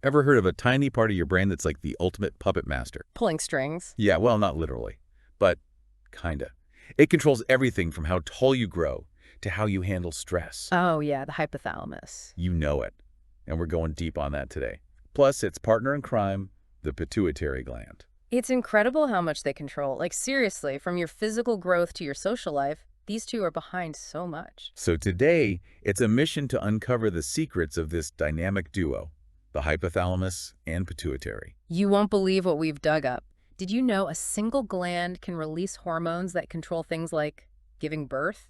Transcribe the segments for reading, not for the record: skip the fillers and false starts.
Ever heard of a tiny part of your brain that's like the ultimate puppet master? Pulling strings. Yeah, well, not literally, but kinda. It controls everything from how tall you grow to how you handle stress. Oh, yeah, the hypothalamus. You know it. And we're going deep on that today. Plus, its partner in crime, the pituitary gland. It's incredible how much they control. Like, seriously, from your physical growth to your social life, these two are behind so much. So today, it's a mission to uncover the secrets of this dynamic duo, the hypothalamus and pituitary. You won't believe what we've dug up. Did you know a single gland can release hormones that control things like giving birth,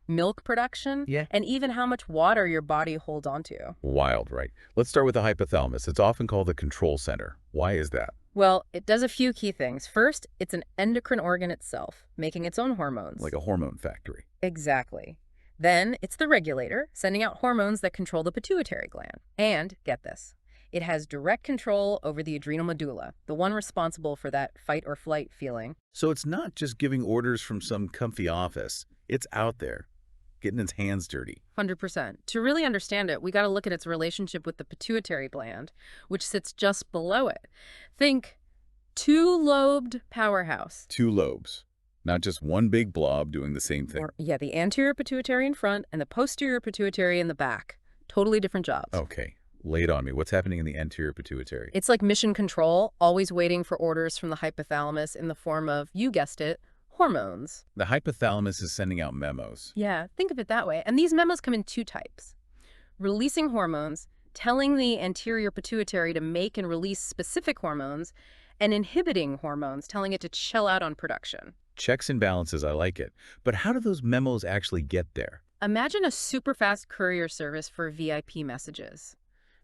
milk production, Yeah. and even how much water your body holds onto? Wild, right? Let's start with the hypothalamus. It's often called the control center. Why is that? Well, it does a few key things. First, it's an endocrine organ itself, making its own hormones. Like a hormone factory. Exactly. Then it's the regulator, sending out hormones that control the pituitary gland. And, get this, it has direct control over the adrenal medulla, the one responsible for that fight or flight feeling. So it's not just giving orders from some comfy office. It's out there, getting its hands dirty. 100%. To really understand it, we got to look at its relationship with the pituitary gland, which sits just below it. Think two-lobed powerhouse. Two lobes, not just one big blob doing the same thing. Or, yeah, the anterior pituitary in front and the posterior pituitary in the back. Totally different jobs. Okay, lay it on me. What's happening in the anterior pituitary? It's like mission control, always waiting for orders from the hypothalamus in the form of, you guessed it, hormones. The hypothalamus is sending out memos. Yeah, think of it that way. And these memos come in two types. Releasing hormones, telling the anterior pituitary to make and release specific hormones, and inhibiting hormones, telling it to chill out on production. Checks and balances, I like it. But how do those memos actually get there? Imagine a super fast courier service for VIP messages.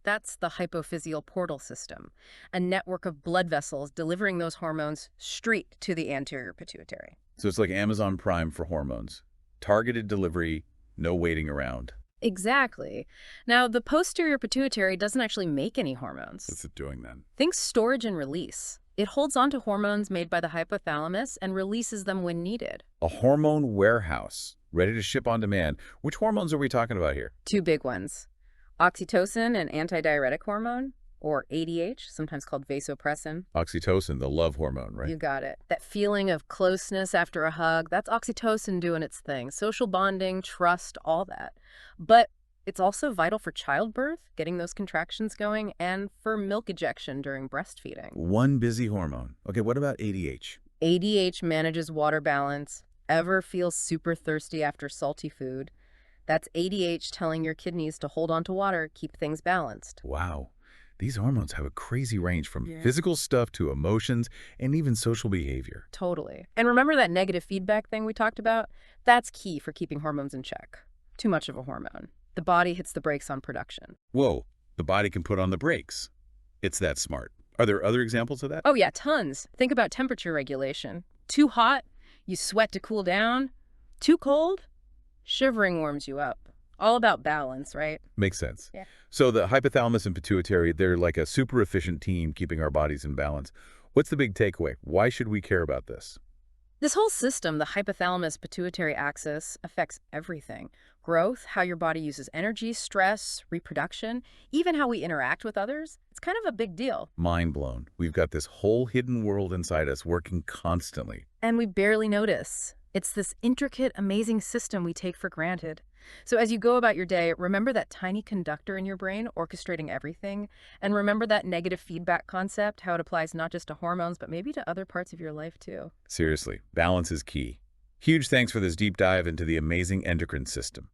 That's the hypophyseal portal system, a network of blood vessels delivering those hormones straight to the anterior pituitary. So it's like Amazon Prime for hormones. Targeted delivery, no waiting around. Exactly. Now, the posterior pituitary doesn't actually make any hormones. What's it doing then? Think storage and release. It holds on to hormones made by the hypothalamus and releases them when needed. A hormone warehouse, ready to ship on demand. Which hormones are we talking about here? Two big ones. Oxytocin, an antidiuretic hormone, or ADH, sometimes called vasopressin. Oxytocin, the love hormone, right? You got it. That feeling of closeness after a hug, that's oxytocin doing its thing. Social bonding, trust, all that. But it's also vital for childbirth, getting those contractions going, and for milk ejection during breastfeeding. One busy hormone. Okay, what about ADH? ADH manages water balance. Ever feel super thirsty after salty food? That's ADH telling your kidneys to hold on to water, keep things balanced. Wow. These hormones have a crazy range from Yeah. physical stuff to emotions and even social behavior. Totally. And remember that negative feedback thing we talked about? That's key for keeping hormones in check. Too much of a hormone. The body hits the brakes on production. Whoa, the body can put on the brakes. It's that smart. Are there other examples of that? Oh yeah, tons. Think about temperature regulation. Too hot, you sweat to cool down. Too cold, shivering warms you up. All about balance, right? Makes sense. Yeah. So the hypothalamus and pituitary, they're like a super efficient team keeping our bodies in balance. What's the big takeaway? Why should we care about this? This whole system, the hypothalamus-pituitary axis, affects everything. Growth, how your body uses energy, stress, reproduction, even how we interact with others. It's kind of a big deal. Mind blown. We've got this whole hidden world inside us working constantly. And we barely notice. It's this intricate, amazing system we take for granted. So as you go about your day, remember that tiny conductor in your brain orchestrating everything. And remember that negative feedback concept, how it applies not just to hormones, but maybe to other parts of your life too. Seriously, balance is key. Huge thanks for this deep dive into the amazing endocrine system.